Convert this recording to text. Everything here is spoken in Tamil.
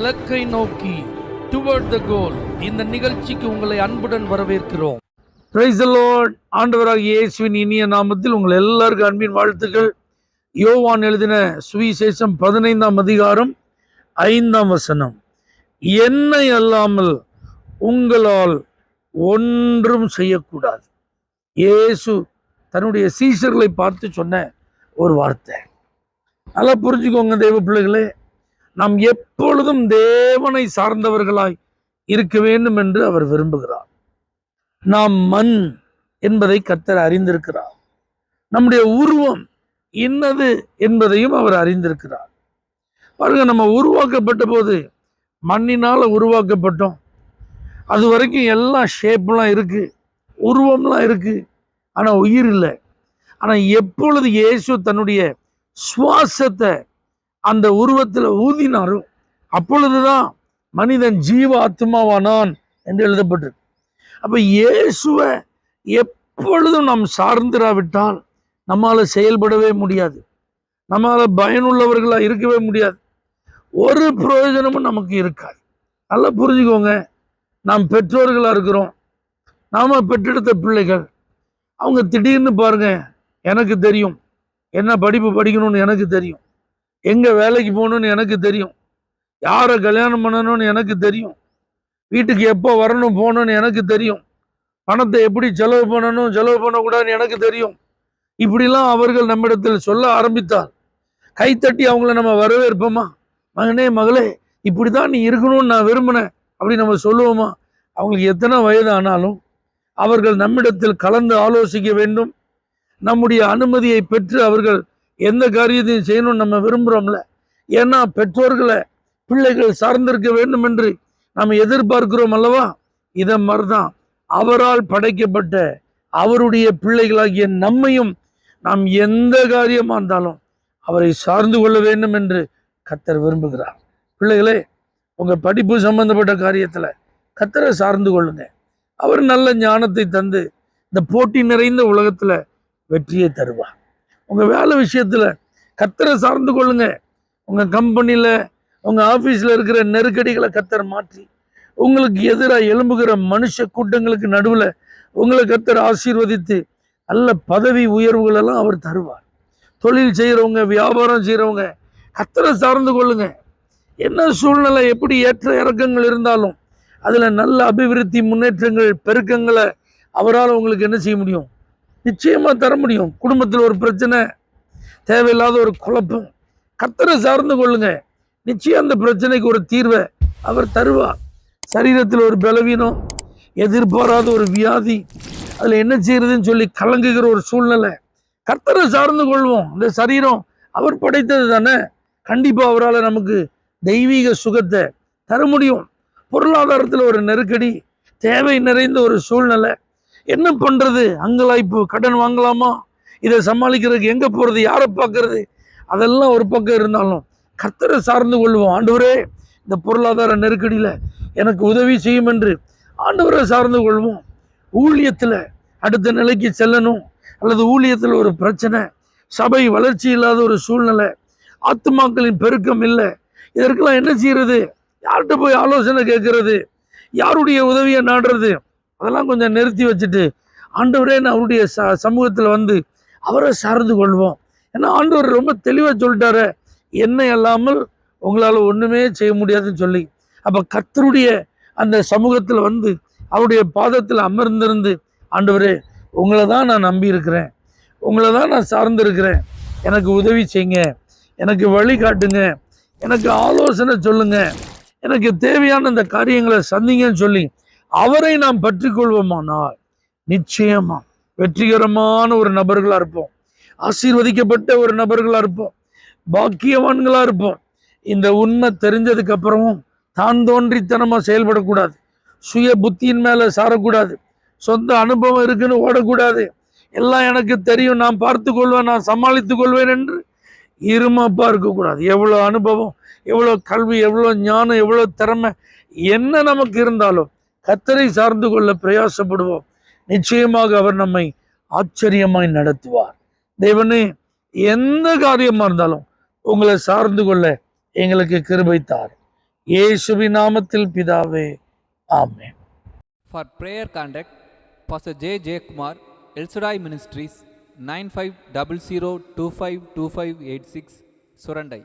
இலக்கை நோக்கி டுவர்ட் த கோல் இந்த நிகழ்ச்சிக்கு உங்களை அன்புடன் வரவேற்கிறோம். Praise the Lord. ஆண்டவராகிய இயேசுவின் இனிய நாமத்தில் உங்கள் எல்லாருக்கும் அன்பின் வாழ்த்துக்கள். யோவான் எழுதின சுவிசேஷம் 15ஆம் அதிகாரம் 5ஆம் வசனம். என்னை அல்லாமல் உங்களால் ஒன்றும் செய்யக்கூடாது. இயேசு தன்னுடைய சீஷர்களை பார்த்து சொன்ன ஒரு வார்த்தை. நல்லா புரிஞ்சுக்கோங்க தேவ பிள்ளைகளே, நாம் எப்பொழுதும் தேவனை சார்ந்தவர்களாய் இருக்க வேண்டும் என்று அவர் விரும்புகிறார். நாம் மண் என்பதை கர்த்தர் அறிந்திருக்கிறார். நம்முடைய உருவம் இன்னது என்பதையும் அவர் அறிந்திருக்கிறார். பாருங்க, நம்ம உருவாக்கப்பட்ட போது மண்ணினால உருவாக்கப்பட்டோம். அது வரைக்கும் எல்லாம் ஷேப்லாம் இருக்கு, உருவம்லாம் இருக்கு, ஆனா உயிர் இல்லை. ஆனா எப்பொழுது இயேசு தன்னுடைய சுவாசத்தை அந்த உருவத்தில் ஊதினாரோ அப்பொழுதுதான் மனிதன் ஜீவ ஆத்மாவானான் என்று எழுதப்பட்டிருக்கு. அப்ப இயேசுவை எப்பொழுதும் நாம் சார்ந்திராவிட்டால் நம்மால செயல்படவே முடியாது, நம்மால பயனுள்ளவர்களா இருக்கவே முடியாது, ஒரு பிரயோஜனமும் நமக்கு இருக்காது. நல்லா புரிஞ்சுக்கோங்க, நாம் பெற்றோர்களா இருக்கிறோம், நாம பெற்றெடுத்த பிள்ளைகள். அவங்க திடீர்னு பாருங்க, எனக்கு தெரியும் என்ன படிப்பு படிக்கணும்னு, எனக்கு தெரியும் எங்க வேலைக்கு போகணும்னு, எனக்கு தெரியும் யாரை கல்யாணம் பண்ணணும்னு, எனக்கு தெரியும் வீட்டுக்கு எப்போ வரணும் போகணும்னு, எனக்கு தெரியும் பணத்தை எப்படி செலவு பண்ணணும் செலவு பண்ணக்கூடாதுன்னு எனக்கு தெரியும். இப்படிலாம் அவர்கள் நம்மிடத்தில் சொல்ல ஆரம்பித்தால் கைத்தட்டி அவங்கள நம்ம வரவேற்போமா? மகனே மகளே, இப்படிதான் நீ இருக்கணும்னு நான் விரும்பினேன் அப்படி நம்ம சொல்லுவோமா? அவங்களுக்கு எத்தனை வயது ஆனாலும் அவர்கள் நம்மிடத்தில் கலந்து ஆலோசிக்க வேண்டும். நம்முடைய அனுமதியை பெற்று அவர்கள் எந்த காரியத்தையும் செய்யணும்னு நம்ம விரும்புகிறோம்ல. ஏன்னா பெற்றோர்களை பிள்ளைகள் சார்ந்திருக்க வேண்டும் என்று நாம் எதிர்பார்க்கிறோம் அல்லவா? இதை மாதிரிதான் அவரால் படைக்கப்பட்ட அவருடைய பிள்ளைகளாகிய நம்மையும் நாம் எந்த காரியமா இருந்தாலும் அவரை சார்ந்து கொள்ள வேண்டும் என்று கர்த்தர் விரும்புகிறார். பிள்ளைகளே, உங்க படிப்பு சம்பந்தப்பட்ட காரியத்துல கர்த்தரை சார்ந்து கொள்ளுங்க. அவர் நல்ல ஞானத்தை தந்து இந்த போட்டி நிறைந்த உலகத்துல வெற்றியை தருவார். உங்க வேலை விஷயத்துல கர்த்தரை சார்ந்து கொள்ளுங்க. உங்க கம்பெனியில உங்க ஆபீஸ்ல இருக்கிற நெருக்கடிகளை கர்த்தர் மாற்றி உங்களுக்கு எதிராக எழும்புகிற மனுஷ கூட்டங்களுக்கு நடுவுல உங்களை கர்த்தர் ஆசீர்வதித்து நல்ல பதவி உயர்வுகள் எல்லாம் அவர் தருவார். தொழில் செய்யறவங்க, வியாபாரம் செய்யறவங்க கர்த்தரை சார்ந்து கொள்ளுங்க. என்ன சூழ்நிலை, எப்படி ஏற்ற இறக்கங்கள் இருந்தாலும் அதுல நல்ல அபிவிருத்தி, முன்னேற்றங்கள், பெருக்கங்களை அவரால் உங்களுக்கு என்ன செய்ய முடியும்? நிச்சயமா தர முடியும். குடும்பத்தில் ஒரு பிரச்சனை, தேவையில்லாத ஒரு குழப்பம், கர்த்தரை சார்ந்து கொள்ளுங்க. நிச்சயம் அந்த பிரச்சனைக்கு ஒரு தீர்வை அவர் தருவார். சரீரத்தில் ஒரு பலவீனம், எதிர்பாராத ஒரு வியாதி, அதுல என்ன செய்யறதுன்னு சொல்லி கலங்குகிற ஒரு சூழ்நிலை, கர்த்தரை சார்ந்து கொள்வோம். அந்த சரீரம் அவர் படைத்தது தானே, கண்டிப்பா அவரால் நமக்கு தெய்வீக சுகத்தை தர முடியும். பொருளாதாரத்தில் ஒரு நெருக்கடி, தேவை நிறைந்த ஒரு சூழ்நிலை, என்ன பண்றது? அங்கலாய்ப்பு, கடன் வாங்கலாமா, இதை சமாளிக்கிறதுக்கு எங்க போறது, யாரை பார்க்கறது, அதெல்லாம் ஒரு பக்கம் இருந்தாலும் கர்த்தரை சார்ந்து கொள்வோம். ஆண்டவரே, இந்த பொருளாதார நெருக்கடியில எனக்கு உதவி செய்யும் என்று ஆண்டவரை சார்ந்து கொள்வோம். ஊழியத்துல அடுத்த நிலைக்கு செல்லணும், அல்லது ஊழியத்துல ஒரு பிரச்சனை, சபை வளர்ச்சி இல்லாத ஒரு சூழ்நிலை, ஆத்துமாக்களின் பெருக்கம் இல்லை, இதற்கெல்லாம் என்ன செய்யறது? யார்கிட்ட போய் ஆலோசனை கேட்கறது? யாருடைய உதவியை நாடுறது? அதெல்லாம் கொஞ்சம் நிறுத்தி வச்சுட்டு ஆண்டவரே நான் அவருடைய சமூகத்தில் வந்து அவரை சார்ந்து கொள்வோம். ஏன்னா ஆண்டவர் ரொம்ப தெளிவாக சொல்லிட்டாரு, என்னை அல்லாமல் உங்களால் ஒன்றுமே செய்ய முடியாதுன்னு சொல்லி. அப்போ கர்த்தருடைய அந்த சமூகத்தில் வந்து அவருடைய பாதத்தில் அமர்ந்திருந்து, ஆண்டவரே உங்களை தான் நான் நம்பி இருக்கிறேன், உங்களை தான் நான் சார்ந்து இருக்கிறேன், எனக்கு உதவி செய்யுங்க, எனக்கு வழி காட்டுங்க, எனக்கு ஆலோசனை சொல்லுங்க, எனக்கு தேவையான இந்த காரியங்களை சந்திங்கன்னு சொல்லி அவரை நாம் பற்றி கொள்வோமானால் நிச்சயமா வெற்றிகரமான ஒரு நபர்களா இருப்போம், ஆசீர்வதிக்கப்பட்ட ஒரு நபர்களா இருப்போம், பாக்கியவான்களா இருப்போம். இந்த உண்மை தெரிஞ்சதுக்கு அப்புறமும் தான் தோன்றித்தனமா செயல்படக்கூடாது, சுய புத்தியின் மேல சாரக்கூடாது, சொந்த அனுபவம் இருக்குன்னு ஓடக்கூடாது, எல்லாம் எனக்கு தெரியும், நான் பார்த்து கொள்வேன், நான் சமாளித்துக் கொள்வேன் என்று இருமாப்பா இருக்கக்கூடாது. எவ்வளோ அனுபவம், எவ்வளோ கல்வி, எவ்வளோ ஞானம், எவ்வளோ திறமை என்ன நமக்கு இருந்தாலும் கர்த்தரை சார்ந்து கொள்ள பிரயாசப்படுவோம். நிச்சயமாக அவர் நம்மை ஆச்சரியமாய் நடத்துவார். தேவனே, எந்த காரியமா இருந்தாலும் உங்களை சார்ந்து கொள்ள எங்களுக்கு கிருபை தார். இயேசுவின் நாமத்தில் பிதாவே, ஆமென். For prayer contact, Pastor J. J. Kumar, El Shaddai Ministries, 9500252586, Surandai.